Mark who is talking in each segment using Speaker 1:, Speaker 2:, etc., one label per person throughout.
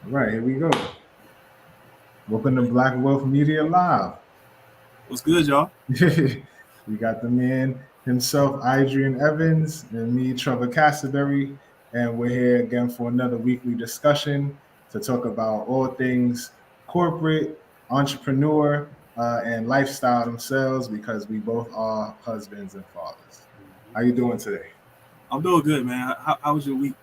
Speaker 1: All right, here we go. Welcome to Black Wealth Media Live.
Speaker 2: What's good, y'all?
Speaker 1: We got the man himself, Idrian Evans, and me, Trevor Cassaberry, and we're here again for another weekly discussion to talk about all things corporate, entrepreneur, and lifestyle themselves because we both are husbands and fathers. How you doing today?
Speaker 2: I'm doing good, man. How was your week?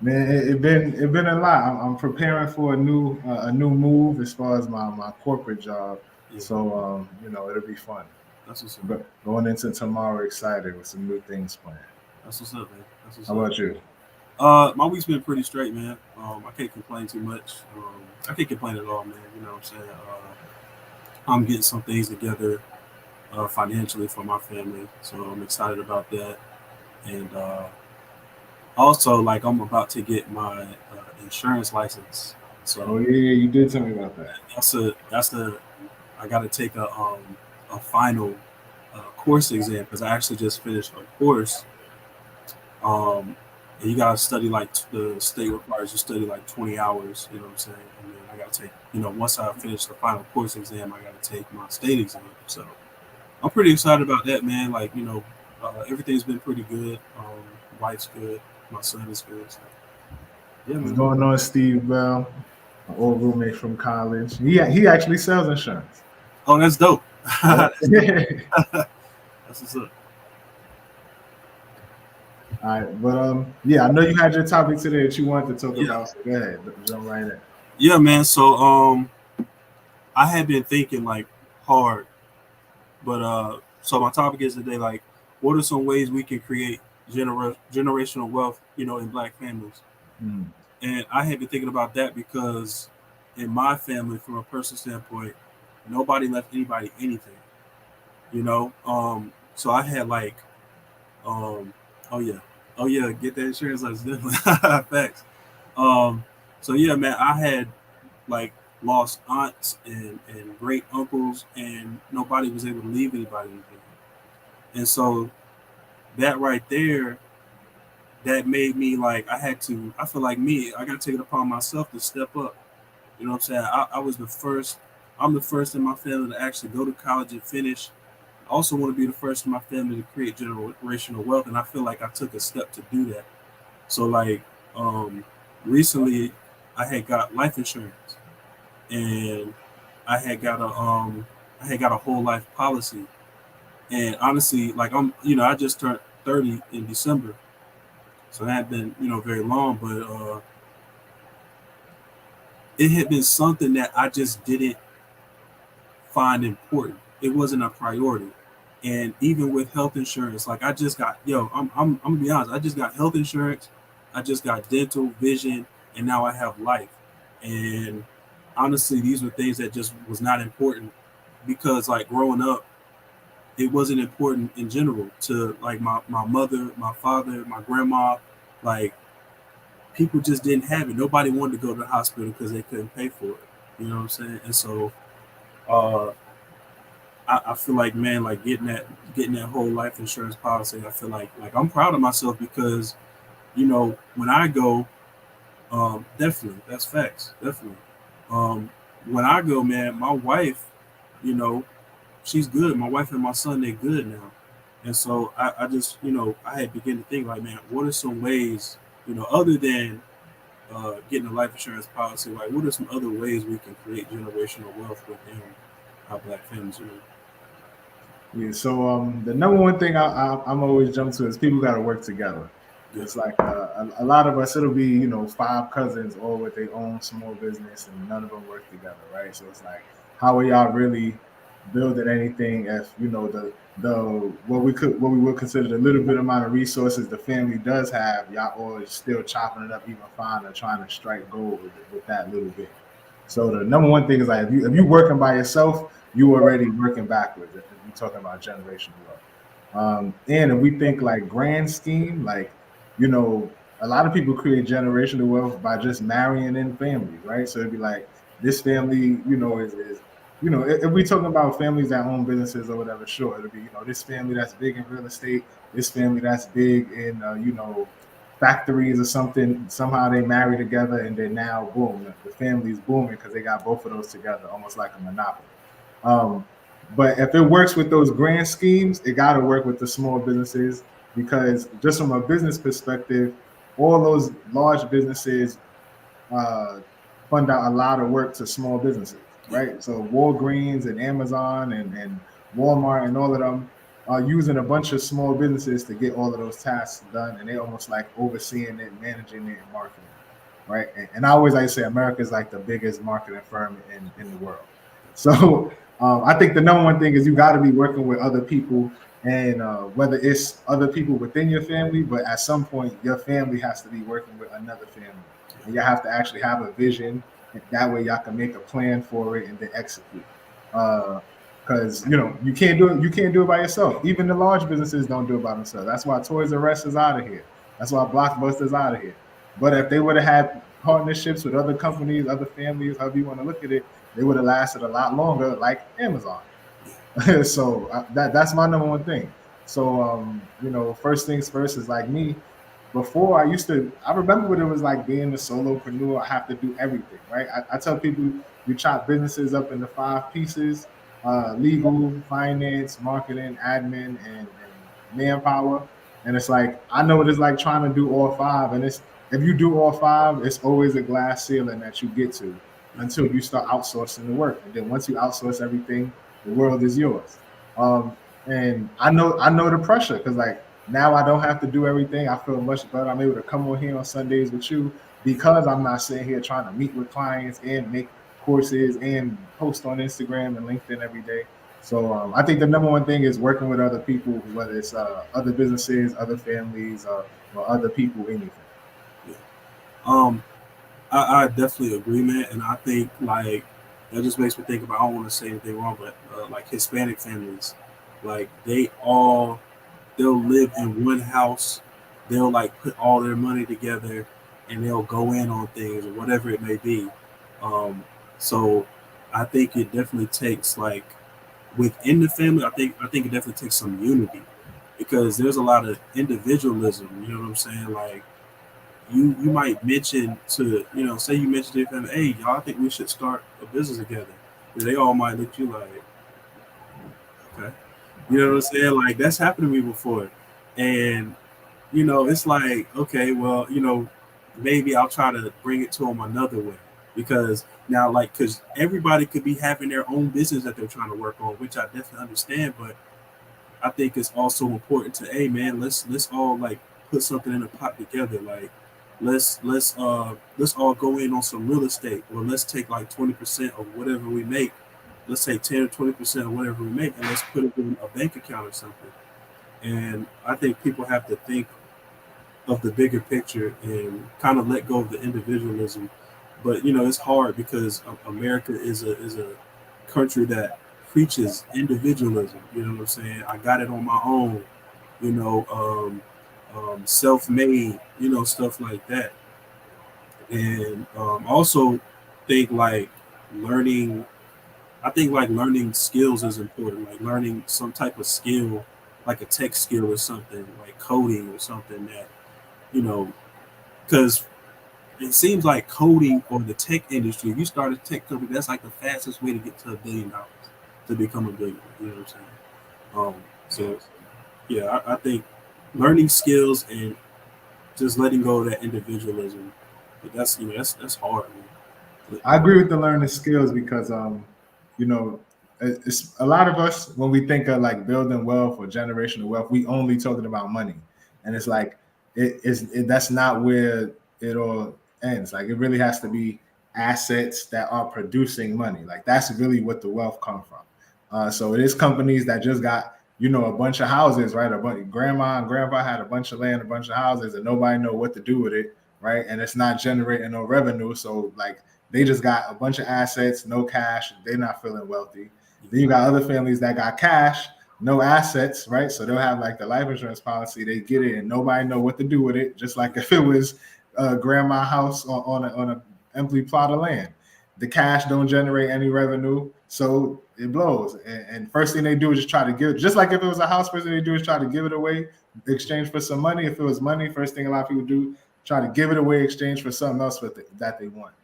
Speaker 1: Man, it been a lot. I'm preparing for a new move as far as my corporate job.
Speaker 2: Yeah,
Speaker 1: So it'll be fun.
Speaker 2: that's what's up.
Speaker 1: But going into tomorrow, excited with some new things planned.
Speaker 2: That's what's up, man. That's what's
Speaker 1: How
Speaker 2: up.
Speaker 1: about you?
Speaker 2: My week's been pretty straight, man. I can't complain too much. I can't complain at all, man. You know what I'm saying? I'm getting some things together financially for my family, so I'm excited about that. And also, like, I'm about to get my insurance license.
Speaker 1: Oh
Speaker 2: So
Speaker 1: yeah, you did tell me about that.
Speaker 2: that's the I got to take a final course exam because I actually just finished a course. And you gotta study like the state requires you study like 20 hours. You know what I'm saying? And then I gotta take once I finish the final course exam, I gotta take my state exam. So I'm pretty excited about that, man. Like everything's been pretty good. Wife's good. My son is good. So yeah,
Speaker 1: What's
Speaker 2: man.
Speaker 1: going on, Steve Bell? My old roommate from college. He actually sells insurance.
Speaker 2: Oh, that's dope.
Speaker 1: Yeah.
Speaker 2: That's dope. That's what's up.
Speaker 1: All right, but yeah, I know you had your topic today that you wanted to talk
Speaker 2: Yeah,
Speaker 1: about. So go ahead, jump right in.
Speaker 2: yeah, man. So I had been thinking like hard. But so my topic is today like, what are some ways we can create generational wealth, in Black families?
Speaker 1: Mm.
Speaker 2: And I had been thinking about that because in my family, from a personal standpoint, nobody left anybody anything, you know. So I had like, um, oh yeah, oh yeah, get that insurance license, definitely. Facts. Um, so yeah, man, I had like lost aunts and great uncles, and nobody was able to leave anybody anything. And so that right there, that made me like I feel like I got to take it upon myself to step up. You know what I'm saying? I was the first, I'm the first in my family to actually go to college and finish. I also want to be the first in my family to create generational wealth. And I feel like I took a step to do that. So like, um, recently I had got life insurance and I had got a whole life policy. And honestly, like I just turned 30 in December. So that had been, very long, but it had been something that I just didn't find important. It wasn't a priority. And even with health insurance, like I just got, I'm gonna be honest, I just got health insurance, I just got dental, vision, and now I have life. And honestly, these were things that just was not important because like growing up, it wasn't important in general to like my mother, my father, my grandma, like people just didn't have it. Nobody wanted to go to the hospital because they couldn't pay for it. You know what I'm saying? And so uh, I feel like man, like getting that whole life insurance policy. I feel like I'm proud of myself because when I go, definitely that's facts, definitely. Um, when I go, man, my wife, you know, she's good. My wife and my son, they're good now. And so I just, I had begun to think like, man, what are some ways, other than getting a life insurance policy, like what are some other ways we can create generational wealth within our Black families?
Speaker 1: Yeah, so the number one thing I'm always jump to is people got to work together.
Speaker 2: Yeah,
Speaker 1: It's like a lot of us, it'll be five cousins all with their own small business, and none of them work together, right? So it's like, how are y'all really building anything if the what we would consider the little bit amount of resources the family does have, y'all all is still chopping it up even fine or trying to strike gold with that little bit. So the number one thing is like if you working by yourself, you already working backwards. If you're talking about generational wealth, and if we think like grand scheme, like you know, a lot of people create generational wealth by just marrying in families, right? So it'd be like this family, is if we talking about families that own businesses or whatever, sure, it'll be this family that's big in real estate, this family that's big in factories or something. Somehow they marry together, and then now boom, the family's booming because they got both of those together, almost like a monopoly. Um, but if it works with those grand schemes, it got to work with the small businesses because just from a business perspective, all those large businesses uh, fund out a lot of work to small businesses,
Speaker 2: Yeah.
Speaker 1: right? So Walgreens and Amazon and Walmart and all of them are using a bunch of small businesses to get all of those tasks done, and they almost like overseeing it, managing it, and marketing it, right? And I always like to say America is like the biggest marketing firm in the world. So I think the number one thing is you got to be working with other people, and whether it's other people within your family, but at some point your family has to be working with another family, and you have to actually have a vision. And that way, y'all can make a plan for it and then execute. Because you can't do it. You can't do it by yourself. Even the large businesses don't do it by themselves. That's why Toys R Us is out of here. That's why Blockbuster's out of here. But if they would have had partnerships with other companies, other families, however you want to look at it, they would have lasted a lot longer, like Amazon. So that's my number one thing. So first things first is like me. Before I remember what it was like being a solopreneur. I have to do everything, right? I tell people you chop businesses up into five pieces: legal, finance, marketing, admin, and manpower. And it's like I know what it's like trying to do all five. And it's if you do all five, it's always a glass ceiling that you get to until you start outsourcing the work. And then once you outsource everything, the world is yours. And I know the pressure because like now I don't have to do everything. I feel much better. I'm able to come on here on Sundays with you because I'm not sitting here trying to meet with clients and make courses and post on Instagram and LinkedIn every day. So I think the number one thing is working with other people, whether it's other businesses, other families, or other people, anything.
Speaker 2: Yeah. Um, I definitely agree, man, and I think like that just makes me think about. I don't want to say anything wrong, but like Hispanic families, like they'll live in one house. They'll like put all their money together, and they'll go in on things or whatever it may be. Um, so I think it definitely takes like within the family. I think it definitely takes some unity because there's a lot of individualism. You know what I'm saying? Like you might mention to say you mention to your family, hey y'all, I think we should start a business together. And they all might look at you like, okay, you know what I'm saying? Like that's happened to me before, and it's like, okay, well, maybe I'll try to bring it to them another way because now, like, because everybody could be having their own business that they're trying to work on, which I definitely understand, but I think it's also important to, hey man, let's all like put something in a pot together. Like let's all go in on some real estate, or let's take like 20% of whatever we make. Let's say 10 or 20% of whatever we make, and let's put it in a bank account or something. And I think people have to think of the bigger picture and kind of let go of the individualism. But it's hard because America is a country that preaches individualism. You know what I'm saying? I got it on my own. You know, self-made. Stuff like that. And also think like learning. I think like learning skills is important. Like learning some type of skill, like a tech skill or something, like coding or something that you know, because it seems like coding or the tech industry, if you start a tech company, that's like the fastest way to get to $1 billion, to become a billionaire. You know what I'm saying? So yeah, I think learning skills and just letting go of that individualism, but that's hard, man.
Speaker 1: I agree with the learning skills because you know, it's a lot of us when we think of like building wealth or generational wealth, we only talking about money, and it's like that's not where it all ends. Like it really has to be assets that are producing money. Like that's really what the wealth come from. So it is companies that just got a bunch of houses, right? A bunch, grandma and grandpa had a bunch of land, a bunch of houses, and nobody know what to do with it, right? And it's not generating no revenue. So like they just got a bunch of assets, no cash. They're not feeling wealthy. Then you got other families that got cash, no assets, right? So they'll have like the life insurance policy. They get it, and nobody know what to do with it. Just like if it was a grandma house on a empty plot of land. the cash don't generate any revenue, so it blows. And first thing they do is just try to give, just like if it was a house, first thing they do is try to give it away, exchange for some money. If it was money, first thing a lot of people do, try to give it away, exchange for something else that they want.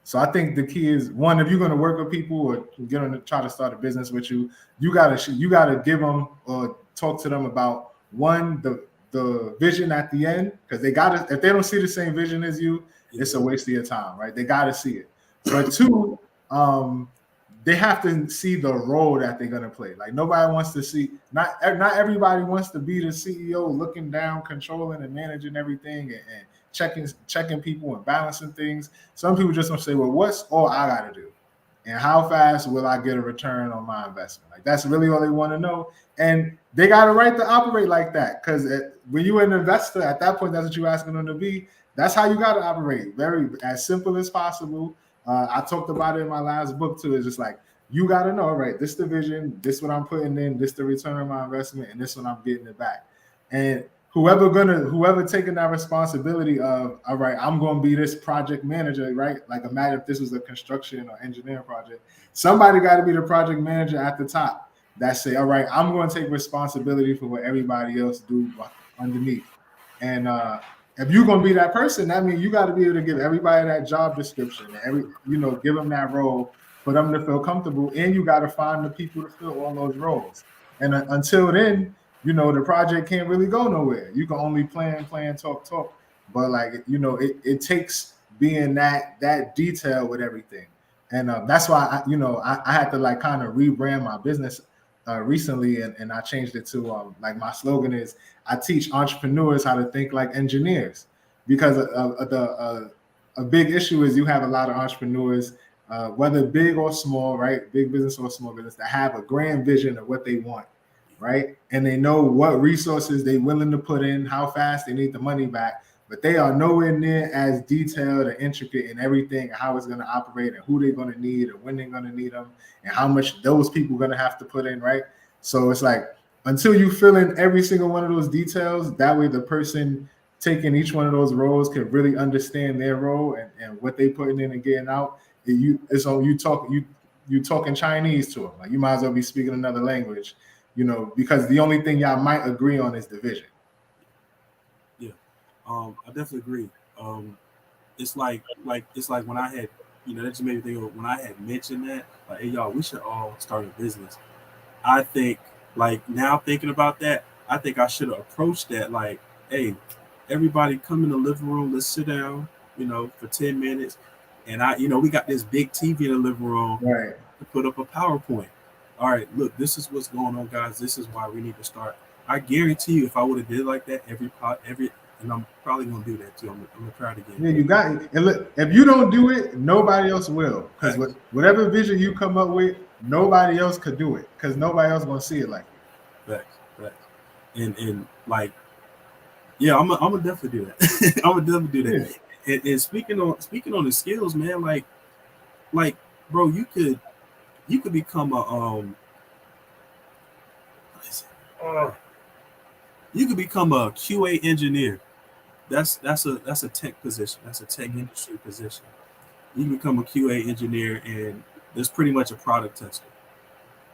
Speaker 1: So I think the key is, one, if you're going to work with people or get on to try to start a business with you, you gotta give them or talk to them about, one, the vision at the end, because they gotta, if they don't see the same vision as you, it's a waste of your time, right? They gotta see it. But two, they have to see the role that they're gonna play. Like, nobody wants to see, not everybody wants to be the CEO looking down, controlling and managing everything and checking people and balancing things. Some people just want to say, well, what's all I gotta do? And how fast will I get a return on my investment? Like, that's really all they want to know. And they got a right to operate like that, because when you're an investor, at that point, that's what you're asking them to be. That's how you got to operate. Very as simple as possible. I talked about it in my last book too. It's just like, you got to know, all right, this the vision, this what I'm putting in, this the return on my investment, and this one I'm getting it back. And whoever taking that responsibility of, all right, I'm going to be this project manager, right? Like, imagine if this was a construction or engineering project, somebody got to be the project manager at the top that say, all right, I'm going to take responsibility for what everybody else do underneath. And if you're going to be that person, that means you got to be able to give everybody that job description, give them that role for them to feel comfortable. And you got to find the people to fill all those roles. And until then, the project can't really go nowhere. You can only plan, talk. But it takes being that detailed with everything. And that's why I had to kind of rebrand my business recently, and I changed it to my slogan is, I teach entrepreneurs how to think like engineers, because a big issue is you have a lot of entrepreneurs, whether big or small, right? Big business or small business, that have a grand vision of what they want. Right. And they know what resources they're willing to put in, how fast they need the money back, but they are nowhere near as detailed and intricate in everything, and how it's going to operate, and who they're going to need, and when they're going to need them, and how much those people are going to have to put in. Right. So it's like, until you fill in every single one of those details, that way the person taking each one of those roles can really understand their role and what they putting in and getting out. You talking Chinese to them. Like, you might as well be speaking another language. Because the only thing y'all might agree on is the vision.
Speaker 2: Yeah, I definitely agree. It's like when I had, that just made me think of when I had mentioned that, like, hey, y'all, we should all start a business. I think, now thinking about that, I think I should have approached that like, hey, everybody come in the living room, let's sit down, for 10 minutes. And we got this big TV in the living room,
Speaker 1: right,
Speaker 2: to put up a PowerPoint. All right, look, this is what's going on, guys. This is why we need to start. I guarantee you, if I would have did like that, and I'm probably gonna do that too. I'm gonna try it again.
Speaker 1: Yeah, you got it. And look, if you don't do it, nobody else will. Because whatever vision you come up with, nobody else could do it. Because nobody else gonna see it like you.
Speaker 2: Facts. And yeah, I'm gonna definitely do that. I'm gonna definitely do that. Yeah. And speaking on the skills, man, like, bro, you could become you could become a QA engineer. That's a tech position. That's a tech industry position. You can become a QA engineer, and there's pretty much a product tester,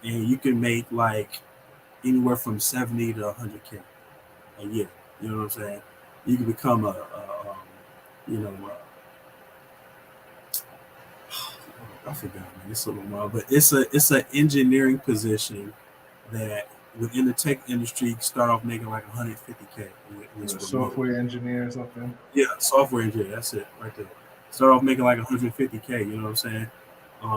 Speaker 2: and you can make anywhere from 70 to 100K a year. You know what I'm saying? You can become I forgot, man. It's a little while, but it's an engineering position that within the tech industry, you start off making 150K.
Speaker 1: Software engineer or something.
Speaker 2: Yeah, software engineer. That's it right there. Start off making 150K. You know what I'm saying?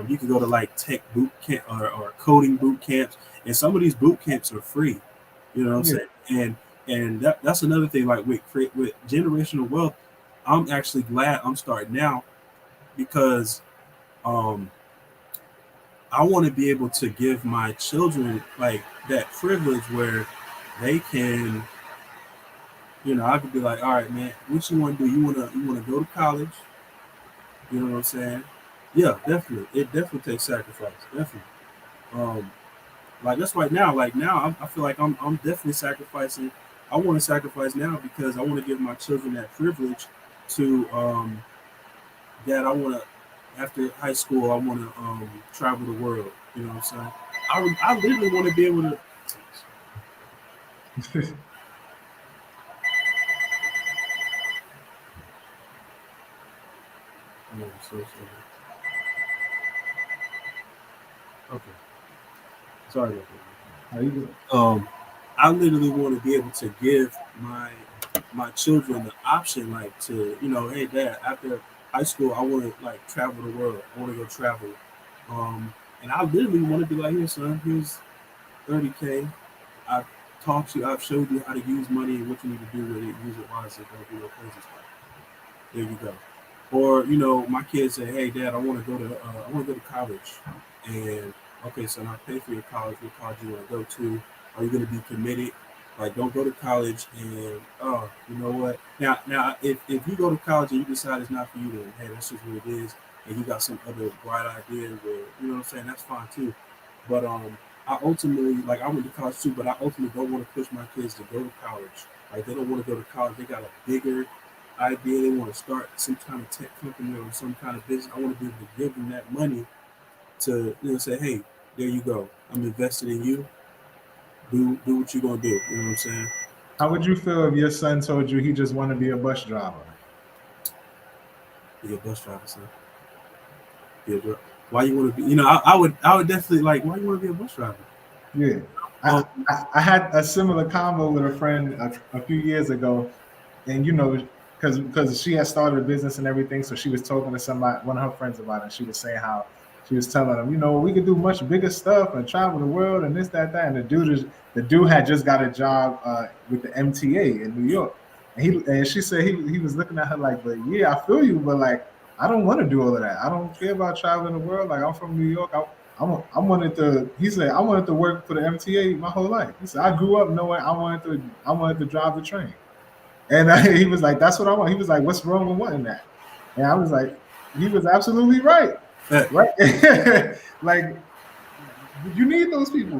Speaker 2: You can go to tech boot camp or coding boot camps, and some of these boot camps are free. You know what I'm saying? And that's another thing. With generational wealth, I'm actually glad I'm starting now, because I want to be able to give my children that privilege where they can, I could be like, all right, man, what you want to do? You want to go to college? You know what I'm saying? Yeah, definitely. It definitely takes sacrifice. Definitely. That's right now. Now, I feel like I'm definitely sacrificing. I want to sacrifice now because I want to give my children that privilege to that I want to after high school, I want to travel the world. You know what I'm saying? I literally want to be able to. Oh, I'm so sorry. Okay, sorry about
Speaker 1: How you doing?
Speaker 2: that. I literally want to be able to give my children the option, like to hey dad, after high school, I want to like travel the world. I want to go travel. Um, and I literally want to be like, here, son, here's 30K. I've taught you, I've showed you how to use money and what you need to do with it. Use it wisely. Don't do no crazy stuff. There you go. Or my kids say, "Hey, Dad, I want to go to college." And okay, son, I'll pay for your college. What college you want to go to? Are you going to be committed? Like, don't go to college and oh, you know what? Now, if you go to college and you decide it's not for you, then hey, that's just what it is. And you got some other bright idea where you know what I'm saying. That's fine too. But I ultimately like I went to college too, but I ultimately don't want to push my kids to go to college. Like they don't want to go to college. They got a bigger idea. They want to start some kind of tech company or some kind of business. I want to be able to give them that money to say, hey, there you go. I'm invested in you. Do what you're gonna do. You know what I'm saying?
Speaker 1: How would you feel if your son told you he just want to be a bus driver?
Speaker 2: Be a bus driver, son. Be a dri- Why you want to be? I would definitely like. Why you want to be a bus driver?
Speaker 1: Yeah. I,
Speaker 2: Um,
Speaker 1: I had a similar convo with a friend a few years ago, and because she had started a business and everything, so she was talking to somebody, one of her friends about it. And she was saying how she was telling them, we could do much bigger stuff and travel the world and this, that, that. And the dude had just got a job with the MTA in New
Speaker 2: yeah,
Speaker 1: York, and she said he was looking at her like, but yeah, I feel you, but like I don't want to do all of that. I don't care about traveling the world. Like I'm from New York. I wanted to. He said I wanted to work for the MTA my whole life. He said I grew up knowing I wanted to drive the train. And he was like, "That's what I want." He was like, "What's wrong with wanting that?" And I was like, "He was absolutely right,
Speaker 2: that,
Speaker 1: right? Like you need those people.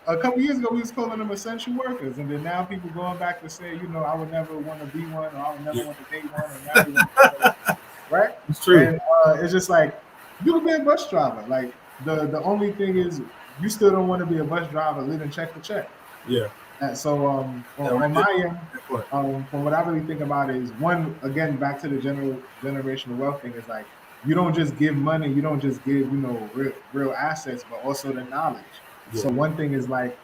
Speaker 1: A couple years ago, we was calling them essential workers, and then now people going back to say, I would never want to be one, or I would never
Speaker 2: yeah,
Speaker 1: want to date one, or marry one, whatever, right?"
Speaker 2: it's true.
Speaker 1: And it's just like you can be a bus driver. Like the only thing is, you still don't want to be a bus driver living check to check.
Speaker 2: Yeah,
Speaker 1: So
Speaker 2: that right
Speaker 1: on
Speaker 2: there.
Speaker 1: my end,
Speaker 2: That part.
Speaker 1: from what I really think about is one again back to the generational wealth thing is like you don't just give money, you don't just give real assets, but also the knowledge.
Speaker 2: Yeah,
Speaker 1: So one thing is like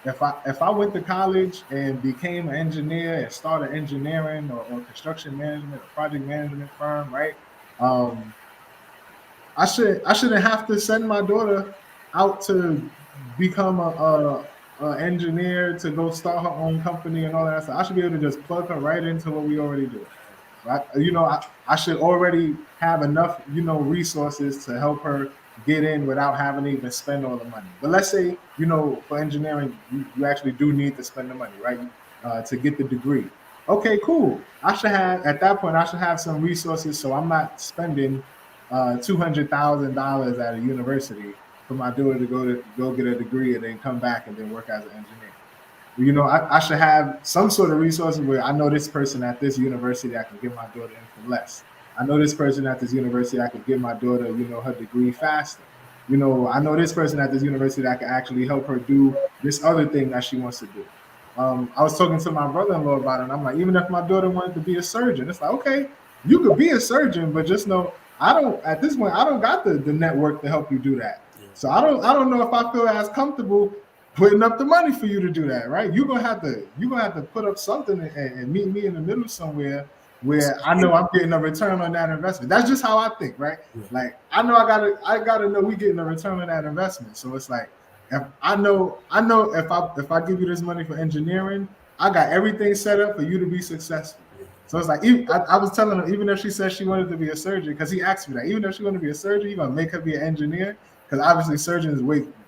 Speaker 1: if I went to college and became an engineer and started engineering or construction management or project management firm, right? Um, I shouldn't have to send my daughter out to become a engineer to go start her own company and all that stuff. I should be able to just plug her right into what we already do. Right? I should already have enough, resources to help her get in without having to even spend all the money. But let's say, for engineering, you actually do need to spend the money, right? To get the degree. Okay, cool. I should have at that point. I should have some resources, so I'm not spending $200,000 at a university for my daughter to go get a degree and then come back and then work as an engineer. I should have some sort of resources where I know this person at this university I can get my daughter in for less. I know this person at this university I could get my daughter, her degree faster. I know this person at this university that can actually help her do this other thing that she wants to do. I was talking to my brother-in-law about it, and I'm like, even if my daughter wanted to be a surgeon, it's like, okay, you could be a surgeon, but just know I don't at this point I don't got the network to help you do that.
Speaker 2: yeah,
Speaker 1: So I don't know if I feel as comfortable putting up the money for you to do that, right? You're gonna have to put up something and meet me in the middle somewhere where I know I'm getting a return on that investment. That's just how I think, right?
Speaker 2: yeah.
Speaker 1: Like I gotta know we getting a return on that investment. So it's like if I know if I give you this money for engineering, I got everything set up for you to be successful. So it's like I was telling her, even if she said she wanted to be a surgeon, because he asked me that, even if she wanted to be a surgeon, you're gonna make her be an engineer, because obviously surgeons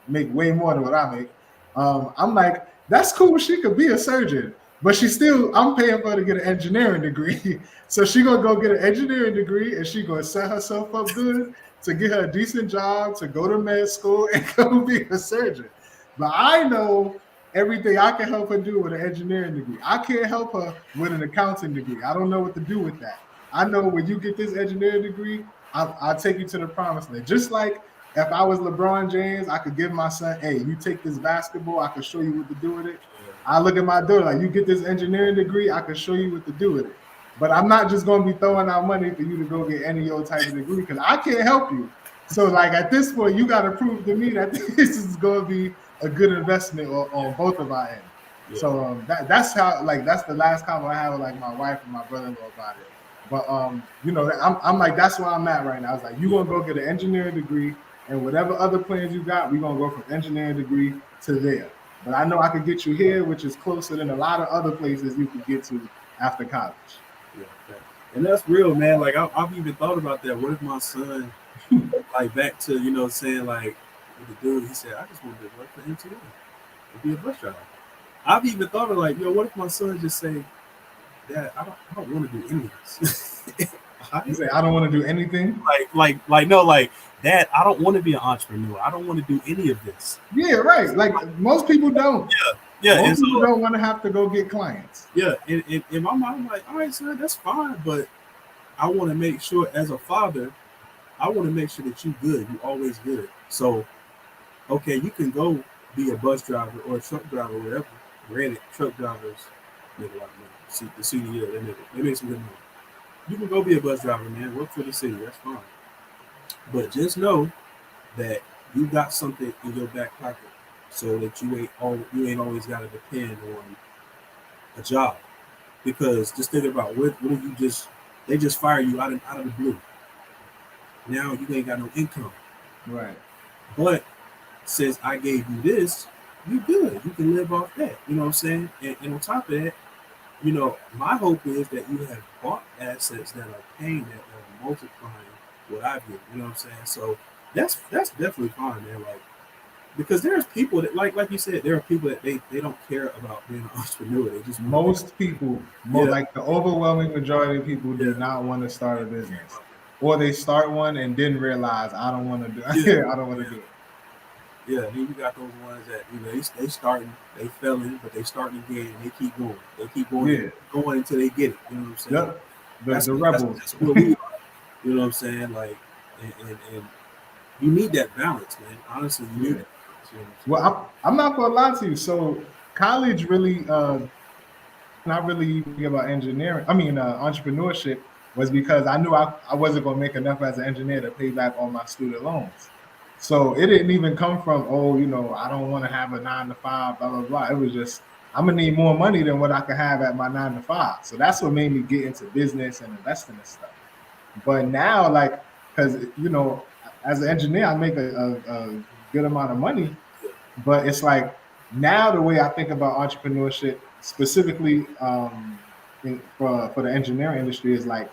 Speaker 1: make way more than what I make. I'm like, that's cool. She could be a surgeon, but I'm paying for her to get an engineering degree. So she gonna go get an engineering degree and she gonna set herself up good to get her a decent job, to go to med school and go be a surgeon. But I know everything I can help her do with an engineering degree. I can't help her with an accounting degree. I don't know what to do with that. I know when you get this engineering degree, I'll take you to the promised land. Just like if I was LeBron James, I could give my son, hey, you take this basketball, I could show you what to do with it. I look at my daughter like, you get this engineering degree, I could show you what to do with it. But I'm not just going to be throwing out money for you to go get any old type of degree because I can't help you. So, like at this point, you got to prove to me that this is going to be a good investment on both of our ends.
Speaker 2: Yeah.
Speaker 1: So that's how, like, that's the last convo I have with like my wife and my brother-in-law about it. But you know, I'm like, that's where I'm at right now. I was like, you're gonna go get an engineering degree, and whatever other plans you got, we're gonna go from engineering degree to there. But I know I could get you here, which is closer than a lot of other places you could get to after college.
Speaker 2: Yeah, okay. And that's real, man. Like I've even thought about that. What if my son, like back to saying like with the dude, he said, I just want to work for MTN and be a bus driver. I've even thought of like, what if my son just say, Dad, I don't want to do any of this.
Speaker 1: You say I don't want to do anything.
Speaker 2: No, like Dad, I don't want to be an entrepreneur. I don't want to do any of this.
Speaker 1: Yeah, right. Like most people don't.
Speaker 2: Yeah.
Speaker 1: Most people don't want to have to go get clients.
Speaker 2: Yeah, in my mind, I'm like, all right, son, that's fine, but I want to make sure as a father, I want to make sure that you're good. You're always good. So, okay, you can go be a bus driver or a truck driver, whatever. Granted, truck drivers make a lot of money. The CDL, they make some good money. You can go be a bus driver, man. Work for the city. That's fine. But just know that you got something in your back pocket, so that you ain't always got to depend on a job. Because just think about what if they just fire you out of the blue. Now you ain't got no income.
Speaker 1: Right.
Speaker 2: But since I gave you this, you good. You can live off that. You know what I'm saying? And on top of that, my hope is that you have bought assets that are paying, that are multiplying what I get. You know what I'm saying? So that's definitely fine, man. Like, because there's people that like you said, there are people that they don't care about being an entrepreneur. They just
Speaker 1: most people, like the overwhelming majority of people, do not want to start a business, or they start one and didn't realize I don't want to do. I don't want to do it.
Speaker 2: Yeah, then you got those ones that they starting, they failing, but they starting again. And they keep going. They keep going, going until they get it. You know what I'm saying?
Speaker 1: Yep. The rebels.
Speaker 2: That's what we are. You know what I'm saying? Like, and you need that balance, man. Honestly, you need it.
Speaker 1: Well, I'm not gonna lie to you. So college really, not really thinking about engineering. I mean, entrepreneurship was because I knew I wasn't gonna make enough as an engineer to pay back all my student loans. So it didn't even come from, I don't want to have a 9 to 5, blah blah blah. It was just I'm gonna need more money than what I could have at my 9 to 5. So that's what made me get into business and investing and stuff. But now, like, because as an engineer, I make a good amount of money. But it's like now the way I think about entrepreneurship, specifically for the engineering industry, is like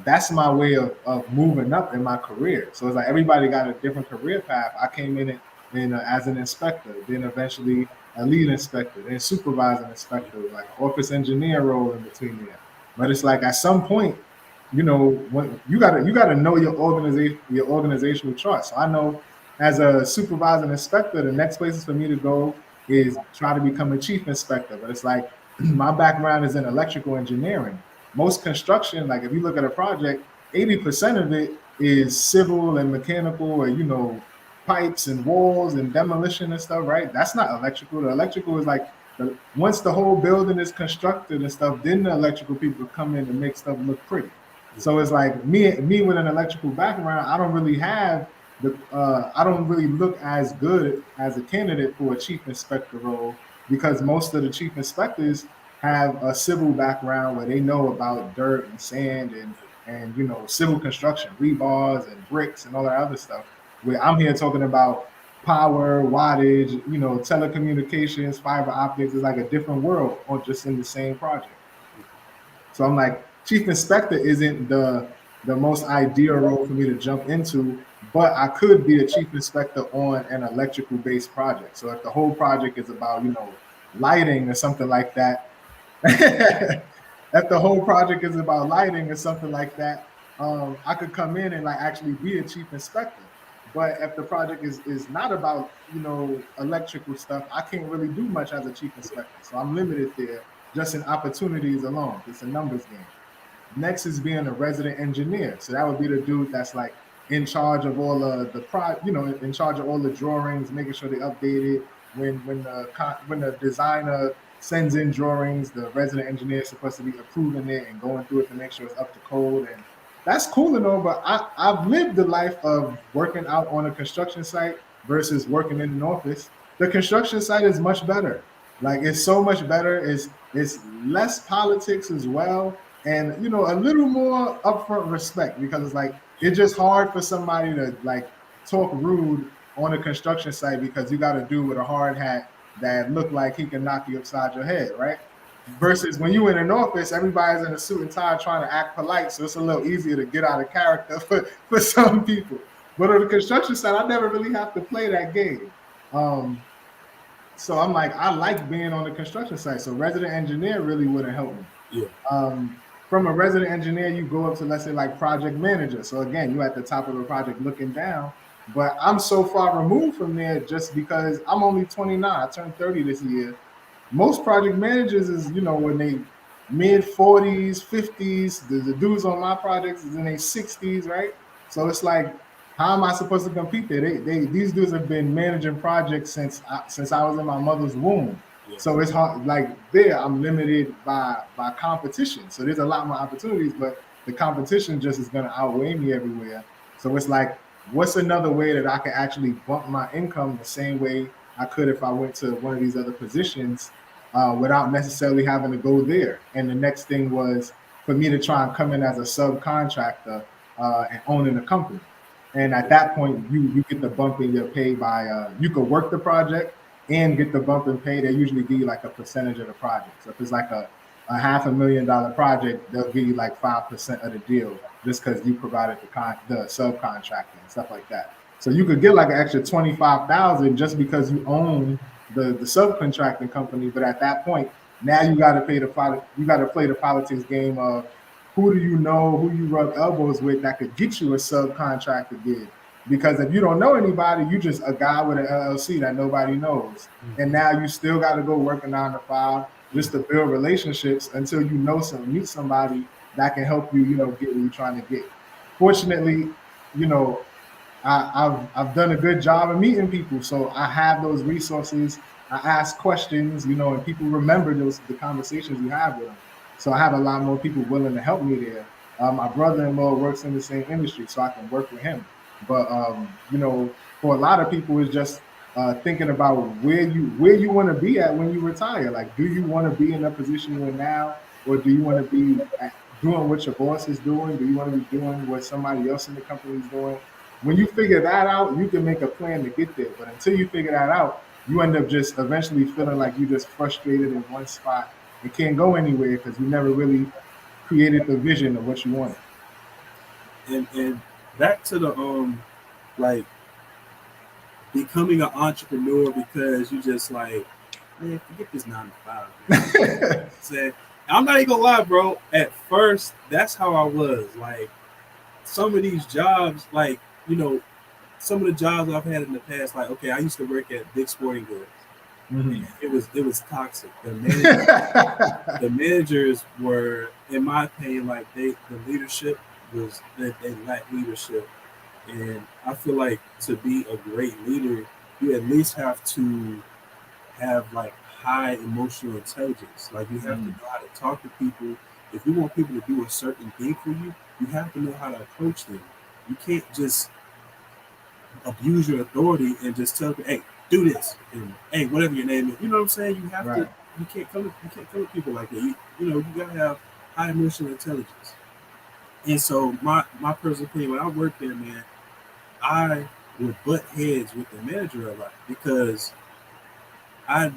Speaker 1: that's my way of moving up in my career. So it's like everybody got a different career path. I came in as an inspector, then eventually a lead inspector, then supervising inspector, like office engineer role in between there. But it's like at some point, when you gotta know your organizational chart. So I know as a supervising inspector, the next places for me to go is try to become a chief inspector. But it's like my background is in electrical engineering. Most construction, like if you look at a project, 80% of it is civil and mechanical, or pipes and walls and demolition and stuff, right? That's not electrical. The electrical is like once the whole building is constructed and stuff, then the electrical people come in and make stuff look pretty. So it's like me with an electrical background, I don't really have I don't really look as good as a candidate for a chief inspector role, because most of the chief inspectors have a civil background where they know about dirt and sand and civil construction, rebars and bricks and all that other stuff. Where I'm here talking about power, wattage, telecommunications, fiber optics. Is like a different world, or just in the same project. So I'm like, chief inspector isn't the most ideal role for me to jump into, but I could be a chief inspector on an electrical based project. So if the whole project is about, lighting or something like that, if the whole project is about lighting or something like that, I could come in and like actually be a chief inspector. But if the project is not about, electrical stuff, I can't really do much as a chief inspector. So I'm limited there just in opportunities alone. It's a numbers game. Next is being a resident engineer. So that would be the dude that's like in charge of all in charge of all the drawings, making sure they updated. When the designer sends in drawings, the resident engineer is supposed to be approving it and going through it to make sure it's up to code. And that's cool and all, but I've lived the life of working out on a construction site versus working in an office. The construction site is much better. Like it's so much better. It's less politics as well, and a little more upfront respect, because it's like it's just hard for somebody to like talk rude on a construction site because you got to do with a hard hat that look like he can knock you upside your head, right? Versus when you in an office, everybody's in a suit and tie trying to act polite, so it's a little easier to get out of character for some people. But on the construction site, I never really have to play that game. So I'm like, I like being on the construction site. So resident engineer really wouldn't help me.
Speaker 2: Yeah.
Speaker 1: From a resident engineer, you go up to, let's say, like project manager. So again, you're at the top of the project looking down. But I'm so far removed from there just because I'm only 29. I turned 30 this year. Most project managers is, when they mid 40s, 50s. The dudes on my projects is in their 60s, right? So it's like, how am I supposed to compete there? These dudes have been managing projects since I was in my mother's womb.
Speaker 2: Yeah.
Speaker 1: So it's hard. Like there, I'm limited by competition. So there's a lot more opportunities, but the competition just is going to outweigh me everywhere. So it's like, what's another way that I can actually bump my income the same way I could if I went to one of these other positions without necessarily having to go there? And the next thing was for me to try and come in as a subcontractor and owning a company. And at that point, you get the bump in your pay by you could work the project and get the bump in pay. They usually give you like a percentage of the project. So if it's like a $500,000 project, they'll give you like 5% of the deal just because you provided the subcontracting and stuff like that. So you could get like an extra 25,000 just because you own the subcontracting company. But at that point, now you got to play the politics game of who do you know, who you rub elbows with that could get you a subcontractor gig. Because if you don't know anybody, you just a guy with an LLC that nobody knows. And now you still got to go work a 9 to 5 just to build relationships until you meet somebody that can help you, get what you're trying to get. Fortunately, I've done a good job of meeting people. So I have those resources. I ask questions, and people remember the conversations you have with them. So I have a lot more people willing to help me there. My brother-in-law works in the same industry, so I can work with him. But for a lot of people, it's just thinking about where you want to be at when you retire. Like, do you want to be in a position you're in now, or do you want to be doing what your boss is doing? Do you want to be doing what somebody else in the company is doing? When you figure that out, you can make a plan to get there. But until you figure that out, you end up just eventually feeling like you're just frustrated in one spot and can't go anywhere because you never really created the vision of what you wanted.
Speaker 2: And back to the like becoming an entrepreneur because you just like, man, forget this 9 to 5. Say, I'm not even gonna lie, bro. At first, that's how I was. Like some of these jobs, like, some of the jobs I've had in the past, like, okay, I used to work at Big Sporting Goods. Mm-hmm. It was toxic. The managers were, in my opinion, like the leadership was that they lacked leadership. And I feel like to be a great leader, you at least have to have like high emotional intelligence. Like you have to know how to talk to people. If you want people to do a certain thing for you, you have to know how to approach them. You can't just abuse your authority and just tell them, hey, do this, and hey, whatever your name is. You know what I'm saying? You have to. You can't come to people like that. You gotta have high emotional intelligence. And so my personal opinion, when I worked there, man, I would butt heads with the manager a lot because I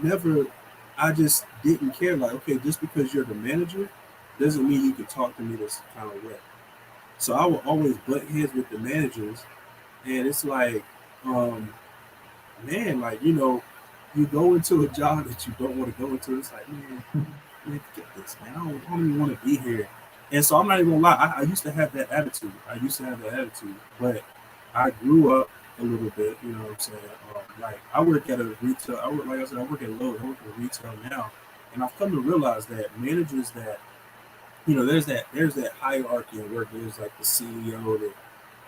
Speaker 2: just didn't care. Like, okay, just because you're the manager doesn't mean you can talk to me this kind of way. So I would always butt heads with the managers, and it's like, man, like, you go into a job that you don't want to go into. It's like, man, forget this, man. I don't even want to be here. And so I'm not even gonna lie. I used to have that attitude. But I grew up a little bit. You know what I'm saying? Like I work at a retail. Like I said, I work at Lowe's. I work at retail now, and I've come to realize that managers that there's that hierarchy at work. There's like the CEO,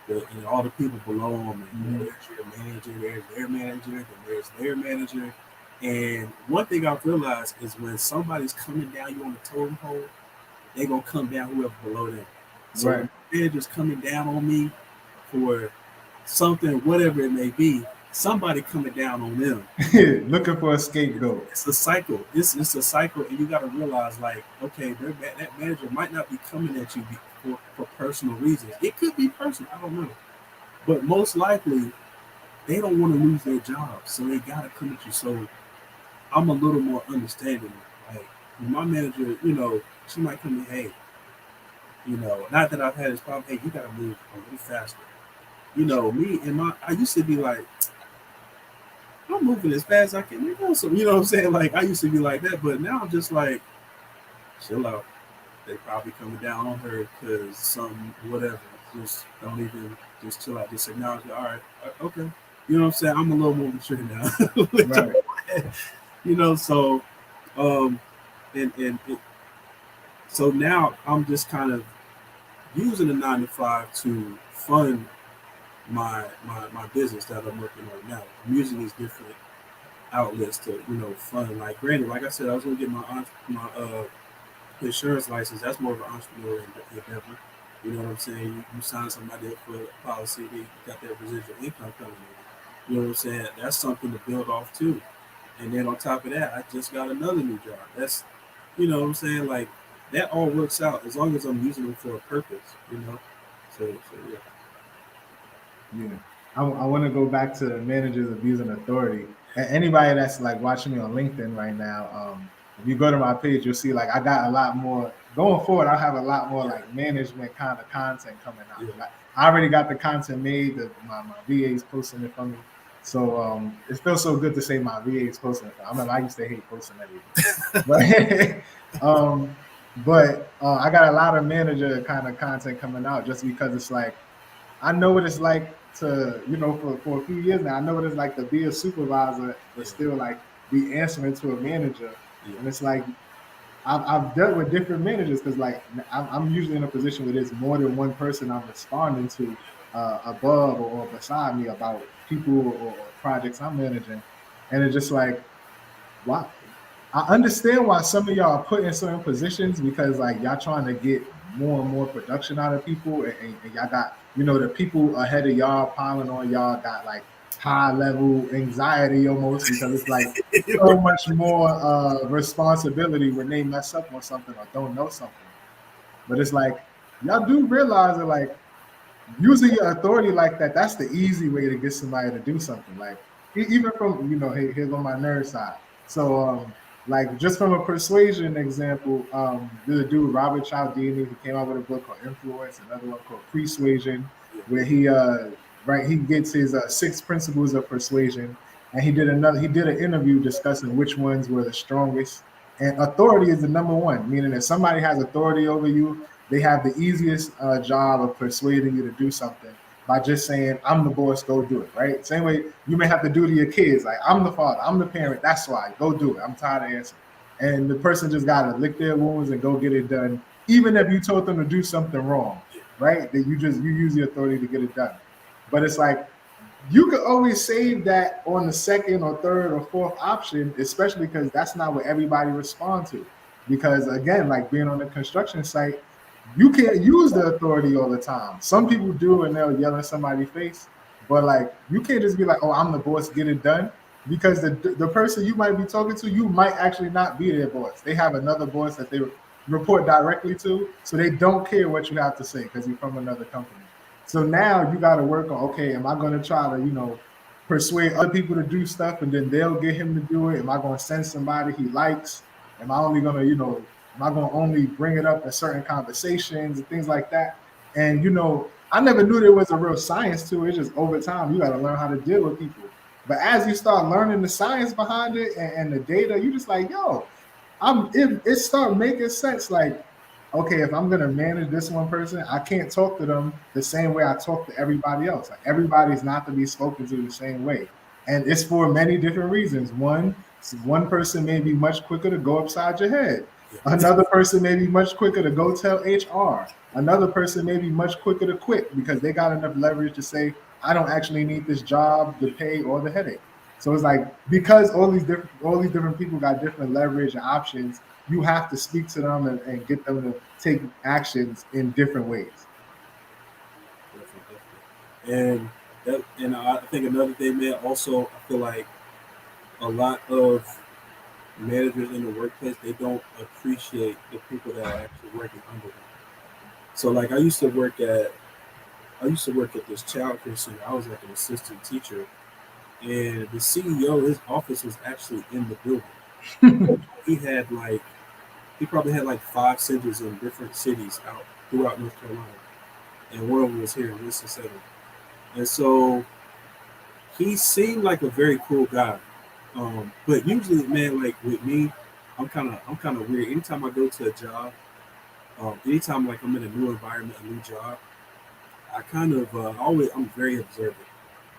Speaker 2: and all the people below them, and
Speaker 1: Mm-hmm.
Speaker 2: there's your manager, there's their manager, and there's their manager. And one thing I've realized is when somebody's coming down you on the totem pole, they're gonna come down whoever below them. So
Speaker 1: Right.
Speaker 2: when the manager's coming down on me for something, whatever it may be, somebody coming down on them.
Speaker 1: Looking for a scapegoat.
Speaker 2: It's a cycle. It's a cycle, and you got to realize, like, okay, that manager might not be coming at you for personal reasons. It could be personal. I don't know, but most likely they don't want to lose their job, so they got to come at you. So I'm a little more understanding. Like my manager, she might come in, hey, not that I've had this problem. Hey, you got to move a little faster. Me and I used to be like, I'm moving as fast as I can. So, you know what I'm saying? Like, I used to be like that, but now I'm just like, chill out. They probably coming down on her because something, whatever. Just don't even, just chill out. Just acknowledge it. All right, okay. You know what I'm saying? I'm a little more mature now.
Speaker 1: Right.
Speaker 2: So, um, and so now I'm just kind of using the 9 to 5 to fund my business that I'm working on now. I'm using these different outlets to fund. Like granted, like I said, I was gonna get my insurance license. That's more of an entrepreneur endeavor. You know what I'm saying? You sign somebody up for a policy, they got their residual income coming in. You know what I'm saying? That's something to build off too. And then on top of that, I just got another new job. That's what I'm saying? Like that all works out as long as I'm using them for a purpose. So yeah.
Speaker 1: Yeah. I want to go back to managers abusing authority. And anybody that's like watching me on LinkedIn right now, if you go to my page, you'll see like I got a lot more going forward. I'll have a lot more like management kind of content coming out.
Speaker 2: Yeah.
Speaker 1: Like, I already got the content made. My VA's posting it for me. So it feels so good to say my VA's posting it. I mean, I used to hate posting everything, but I got a lot of manager kind of content coming out just because it's like I know what it's like to, for a few years now, I know what it's like to be a supervisor, but still like be answering to a manager. And it's like, I've dealt with different managers because like I'm usually in a position where there's more than one person I'm responding to above or beside me about people or projects I'm managing. And it's just like, wow. I understand why some of y'all are put in certain positions because like y'all trying to get more and more production out of people, and y'all got the people ahead of y'all piling on y'all got like high level anxiety almost because it's like so much more responsibility when they mess up on something or don't know something. But it's like y'all do realize that like using your authority like that's the easy way to get somebody to do something. Like even from here's on my nerd side. So like just from a persuasion example, there's a dude Robert Cialdini who came out with a book called Influence, another one called Persuasion, where he gets his 6 principles of persuasion, and he did an interview discussing which ones were the strongest. And authority is the number one, meaning if somebody has authority over you, they have the easiest job of persuading you to do something by just saying, I'm the boss, go do it, right? Same way you may have to do to your kids, like, I'm the father, I'm the parent, that's why, go do it. I'm tired of answering. And the person just got to lick their wounds and go get it done, even if you told them to do something wrong, right? That you use the authority to get it done. But it's like, you could always save that on the second or third or fourth option, especially because that's not what everybody responds to. Because again, like being on a construction site, you can't use the authority all the time. Some people do and they'll yell in somebody's face, but like you can't just be like, oh, I'm the boss, get it done. Because the person you might be talking to, you might actually not be their boss. They have another boss that they report directly to, so they don't care what you have to say because you're from another company. So now you got to work on, okay, am I going to try to, persuade other people to do stuff and then they'll get him to do it? Am I going to send somebody he likes? Am I only going to, am I going to only bring it up in certain conversations and things like that? And, I never knew there was a real science to it. It's just over time, you got to learn how to deal with people. But as you start learning the science behind it and the data, you just like, yo, it start making sense. Like, okay, if I'm gonna manage this one person, I can't talk to them the same way I talk to everybody else. Like everybody's not to be spoken to the same way, and it's for many different reasons. One person may be much quicker to go upside your head.
Speaker 2: Yeah.
Speaker 1: Another person may be much quicker to go tell HR. Another person may be much quicker to quit because they got enough leverage to say, I don't actually need this job, the pay, or the headache. So it's like because all these different people got different leverage and options, you have to speak to them and get them to take actions in different ways.
Speaker 2: Definitely, definitely. And I think another thing, man, also I feel like a lot of managers in the workplace, they don't appreciate the people that are actually working under them. So like I used to work at this child care center. I was like an assistant teacher, and the CEO, his office was actually in the building. He had like he probably had like 5 centers in different cities out throughout North Carolina, and one of them was here in Winston Salem. And so he seemed like a very cool guy. But usually, man, like with me, I'm kind of weird. Anytime I go to a job, anytime like I'm in a new environment, a new job, I kind of always I'm very observant.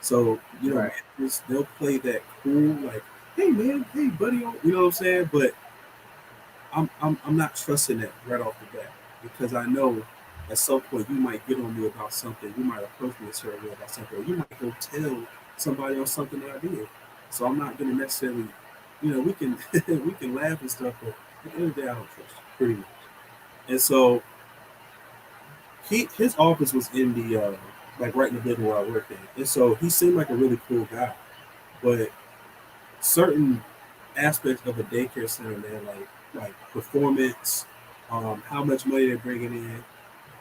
Speaker 2: So
Speaker 1: Right.
Speaker 2: managers, they'll play that cool like, hey man, hey buddy, you know what I'm saying? But I'm not trusting that right off the bat because I know at some point you might get on me about something, you might approach me a certain way about something, or you might go tell somebody else something that I did. So I'm not gonna necessarily, we can we can laugh and stuff, but at the end of the day, I don't trust you pretty much. And so his office was in the like right in the building where I worked at, and so he seemed like a really cool guy, but certain aspects of a daycare center, man, like performance, how much money they're bringing in,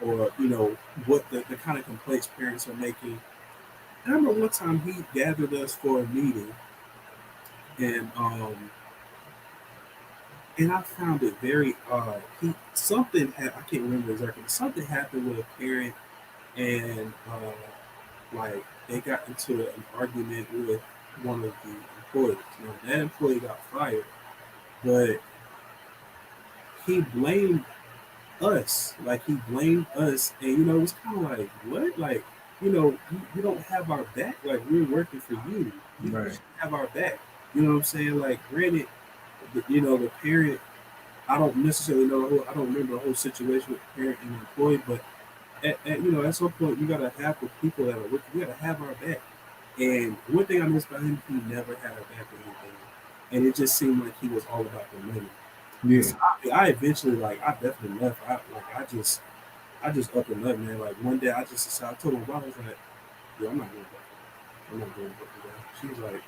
Speaker 2: or what the kind of complaints parents are making. And I remember one time he gathered us for a meeting, and I found it very odd. I can't remember exactly. Something happened with a parent, and like they got into an argument with one of the employees. Now that employee got fired, but he blamed us. Like he blamed us, and it was kind of like, what? Like, you don't have our back. Like we're working for you. You
Speaker 1: Right.
Speaker 2: should have our back. You know what I'm saying? Like, granted, the parent. I don't necessarily know. I don't remember the whole situation with the parent and the employee, but at some point you gotta have the people that are working. You gotta have our back. And one thing I noticed about him, he never had our back or anything, and it just seemed like he was all about the money. And
Speaker 1: Yeah.
Speaker 2: so I eventually, like, I definitely left. I just up and left, man. Like one day, I just decided. I told my wife, I was like, "Yo, I'm not going back. I'm not going back to that." She was like,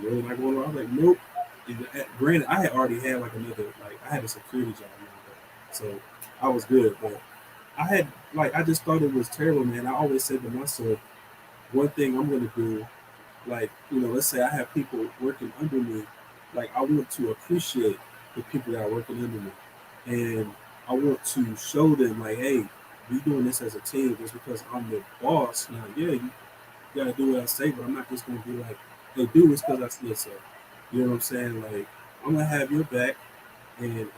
Speaker 2: "You really not going?" I was like, "Nope." And, granted, I had already had like another, like I had a security job, man, so I was good. But I just thought it was terrible, man. I always said to myself, one thing I'm gonna do, like, let's say I have people working under me, like I want to appreciate the people that are working under me, and I want to show them like, hey, we doing this as a team. Just because I'm the boss, now, yeah, you gotta do what I say, but I'm not just gonna be like, hey, do this because I said so. You know what I'm saying? Like, I'm gonna have your back, and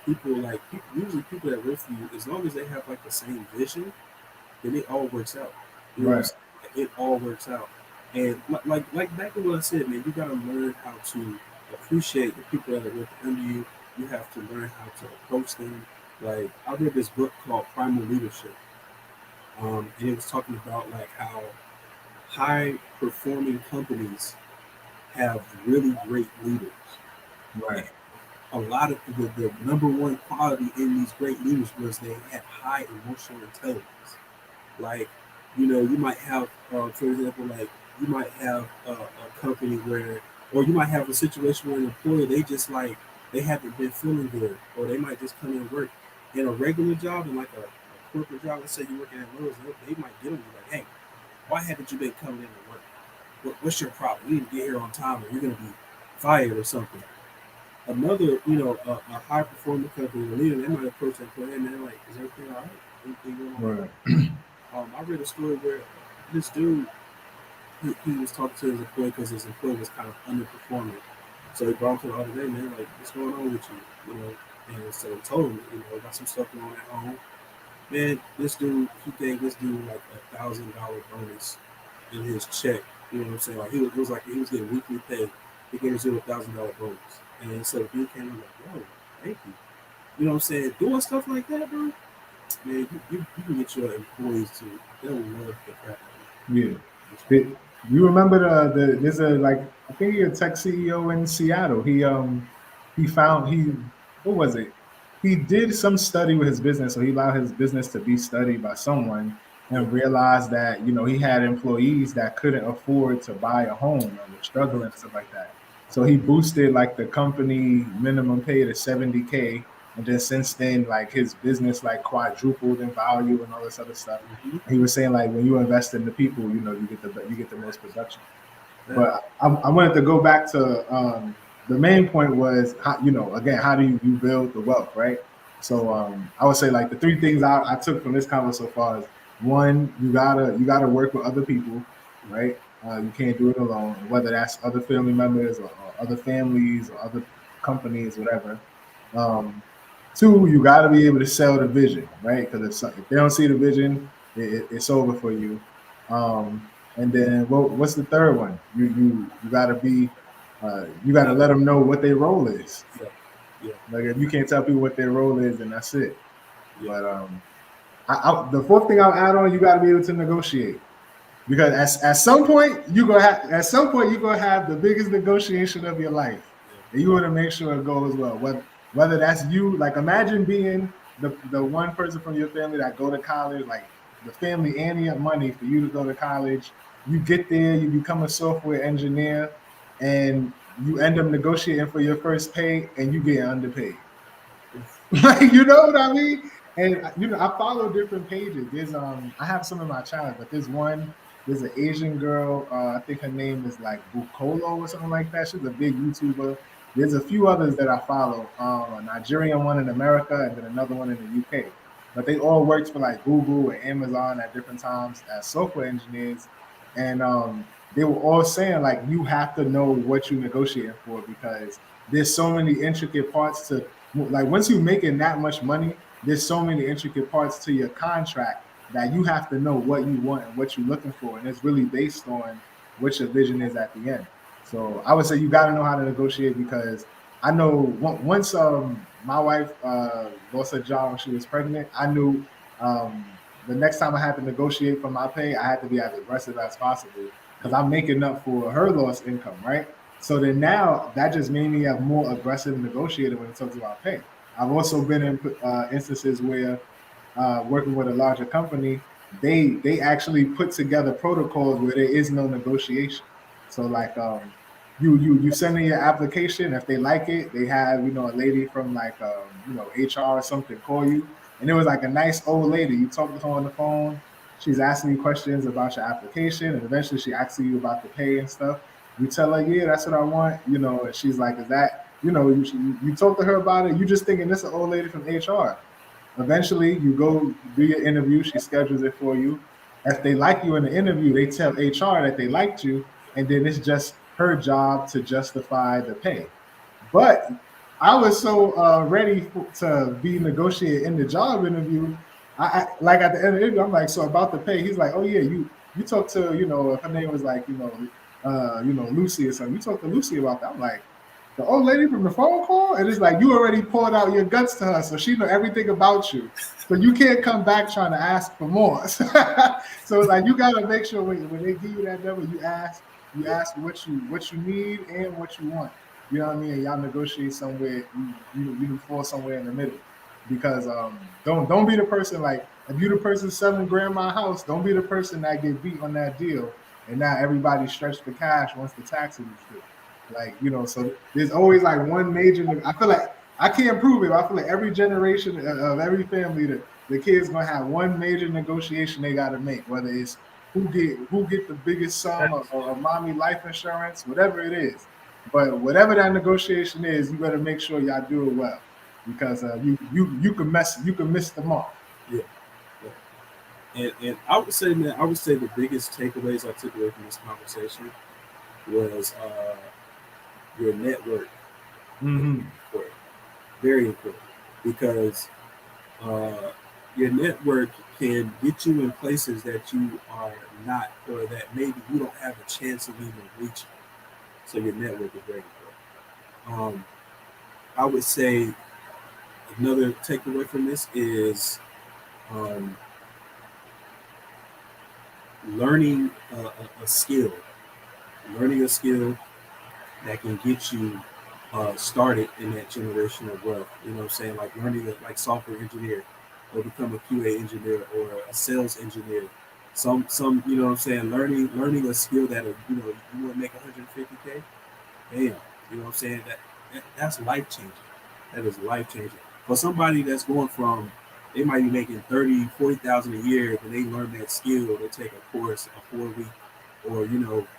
Speaker 2: people like usually people that work for you, as long as they have like the same vision, then it all works out. You know what I'm
Speaker 1: Right.
Speaker 2: saying? Like, it all works out. And like back to what I said, man, you gotta learn how to appreciate the people that are working under you. You have to learn how to approach them. Like I read this book called Primal Leadership, and it was talking about like how high performing companies have really great leaders.
Speaker 1: Right.
Speaker 2: A lot of the number one quality in these great leaders was they had high emotional intelligence. Like, you might have, for example, like you might have a company where, or you might have a situation where an employee, they just like, they haven't been feeling good, or they might just come in and work in a regular job and like a corporate job. Let's say you're working at Lowe's, they might get on you like, hey, why haven't you been coming in to work? What's your problem? You need to get here on time or you're going to be fired or something. Another, a high performing company, the leader, they might approach that employee and they're like, is everything all right? Anything going on?
Speaker 1: Right.
Speaker 2: I read a story where this dude he was talking to his employee because his employee was kind of underperforming. So he brought him to the other day, man, like, what's going on with you? And so he told him, got some stuff going on at home. Man, this dude, he gave this dude like $1,000 bonus in his check. You know what I'm saying? Like it was like he was getting weekly pay. He gave this dude $1,000 bonus. And so he came and like, yo, thank you. You know what I'm saying? Doing stuff like that, bro. Man, you can get your employees to, they'll love the crap
Speaker 1: Yeah.
Speaker 2: out of
Speaker 1: You remember there's a like I think he's a tech CEO in Seattle. He found he what was it? He did some study with his business, so he allowed his business to be studied by someone
Speaker 2: you.
Speaker 1: and realized that he had employees that couldn't afford to buy a home and were struggling and stuff like that. So he boosted like the company minimum pay to 70K, and then since then like his business like quadrupled in value and all this other stuff.
Speaker 2: Mm-hmm.
Speaker 1: He was saying like when you invest in the people, you get the most production.
Speaker 2: Yeah.
Speaker 1: But I wanted to go back to the main point was how, again, how do you build the wealth, right? So I would say like the three things I took from this convo so far is one, you gotta work with other people, right? You can't do it alone, whether that's other family members or other families or other companies, whatever. Um, Two, you got to be able to sell the vision, right? Because if they don't see the vision, it's over for you. And then what's the third one? You got to you got to let them know what their role is.
Speaker 2: Yeah. Yeah.
Speaker 1: Like if you can't tell people what their role is, then that's it.
Speaker 2: Yeah.
Speaker 1: But the fourth thing I'll add on, you got to be able to negotiate. Because at some point you gonna have the biggest negotiation of your life, and you want to make sure it goes well. Whether that's you, like imagine being the one person from your family that go to college, like the family ante up money for you to go to college. You get there, you become a software engineer, and you end up negotiating for your first pay, and you get underpaid. Like, you know what I mean? And I follow different pages. I have some in my channel, but there's an Asian girl. I think her name is like Bukolo or something like that. She's a big YouTuber. There's a few others that I follow. A Nigerian one in America, and then another one in the UK. But they all worked for like Google and Amazon at different times as software engineers, and they were all saying like you have to know what you're negotiating for because there's so many intricate parts to like once you're making that much money, there's so many intricate parts to your contract that you have to know what you want and what you're looking for, and it's really based on what your vision is at the end. So I would say you got to know how to negotiate because I know once my wife lost her job when she was pregnant, I knew the next time I had to negotiate for my pay, I had to be as aggressive as possible because I'm making up for her lost income, right? So then now that just made me a more aggressive negotiator when it talks about pay. I've also been in instances where working with a larger company, they actually put together protocols where there is no negotiation. So like you send in your application. If they like it, they have a lady from like HR or something call you, and it was like a nice old lady. You talk to her on the phone. She's asking you questions about your application, and eventually she asks you about the pay and stuff. You tell her, yeah, that's what I want. And she's like, is that you talk to her about it. You just thinking this is an old lady from HR. Eventually, you go do your interview. She schedules it for you. If they like you in the interview, they tell HR that they liked you, and then it's just her job to justify the pay. But I was so ready to be negotiated in the job interview. Like at the end of the interview, I'm like, so about the pay. He's like, oh yeah, you talk to if her name was like Lucy or something. You talk to Lucy about that. I'm like, the old lady from the phone call, and it's like you already poured out your guts to her, so she know everything about you. So you can't come back trying to ask for more. So it's like you got to make sure when they give you that number, you ask what you need and what you want. You know what I mean? And y'all negotiate somewhere. You fall somewhere in the middle. Because don't be the person like if you the person selling grandma house, don't be the person that get beat on that deal, and now everybody stretched for cash once the taxes is due. Like so there's always like one major. I feel like I can't prove it. But I feel like every generation of every family, the kids gonna have one major negotiation they got to make, whether it's who get the biggest sum of mommy life insurance, whatever it is. But whatever that negotiation is, you better make sure y'all do it well because you can miss the mark.
Speaker 2: Yeah. And I would say, man, I would say the biggest takeaways I took away from this conversation was your network is
Speaker 1: Mm-hmm.
Speaker 2: important, very important, because uh, your network can get you in places that you are not, or that maybe you don't have a chance of even reaching. So your network is very important. I would say Another takeaway from this is um, learning a skill, learning a skill that can get you started in that generational wealth. You know what I'm saying? Like learning like software engineer or become a QA engineer or a sales engineer. Some you know what I'm saying? Learning a skill that you know you want to make 150K. Damn, you know what I'm saying? That's life changing. That is life changing. For somebody that's going from they might be making 30, 40,000 a year, when they learn that skill, they take a course, a 4 week or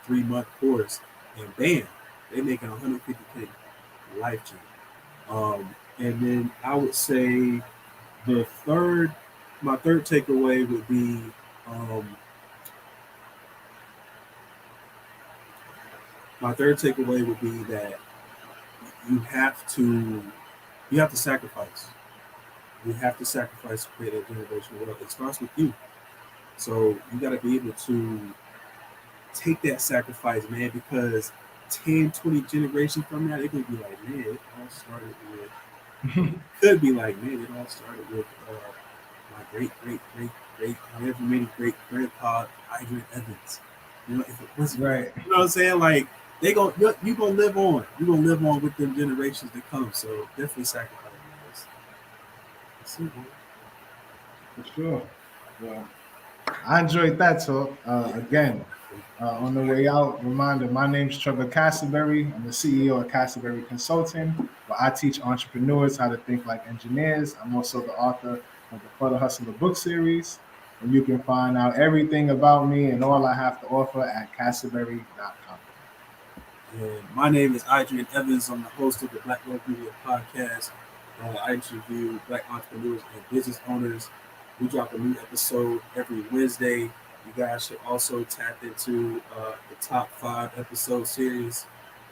Speaker 2: 3 month course, and bam, they making 150K, life changing. And then I would say the third, my third takeaway would be um, that you have to you have to sacrifice. You have to sacrifice to create a generational wealth. It starts with you. So you got to be able to take that sacrifice, man, because 10, 20 generations from now, they're going to be like, man, it all started with, could be like, man, it all started with my great, however many great grandpa, Idrian Evans. If it wasn't,
Speaker 1: Right.
Speaker 2: you know what I'm saying? Like, you gonna live on. You're gonna live on with them generations that come. So definitely sacrifice. That's it, man.
Speaker 1: For sure. Well, I enjoyed that talk. Again, on the way out, reminder, my name's Trevor Cassaberry. I'm the CEO of Cassaberry Consulting, where I teach entrepreneurs how to think like engineers. I'm also the author of the Flutter Hustler book series. And you can find out everything about me and all I have to offer at cassaberry.com.
Speaker 2: And my name is Idrian Evans. I'm the host of the Black Love Media podcast. I interview Black entrepreneurs and business owners. We drop a new episode every Wednesday. You guys should also tap into the top 5 episode series.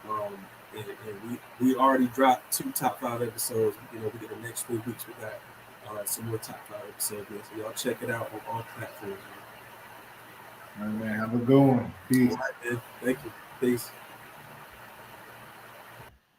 Speaker 2: Um, and we already dropped 2 top 5 episodes. We get the next 3 weeks. We got some more top 5 episodes. So y'all check it out on all platforms.
Speaker 1: All right, man. Have a good one. Peace.
Speaker 2: All right, man. Thank you. Peace.